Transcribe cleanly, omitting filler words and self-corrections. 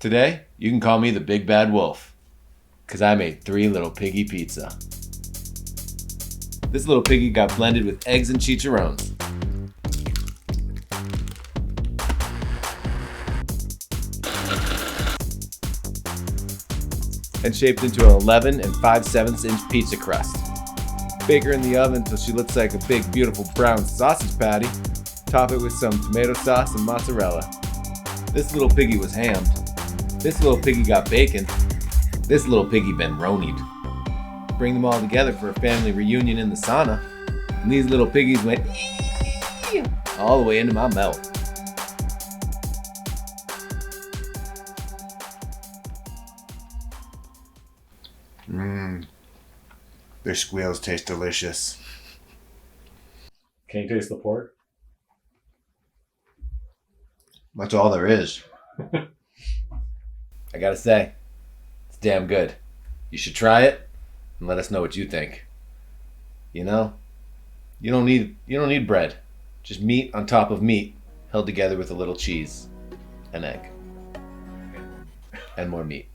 Today, you can call me the Big Bad Wolf, because I made 3 little piggy pizza. This little piggy got blended with eggs and chicharrones. And shaped into an 11 5/7 inch pizza crust. Bake her in the oven until she looks like a big, beautiful brown sausage patty. Top it with some tomato sauce and mozzarella. This little piggy was hammed. This little piggy got bacon. This little piggy been ronied. Bring them all together for a family reunion in the sauna. And these little piggies went all the way into my mouth. Their squeals taste delicious. Can you taste the pork? That's all there is. I gotta say, it's damn good. You should try it and let us know what you think. You know, you don't need bread. Just meat on top of meat, held together with a little cheese, and egg, and more meat.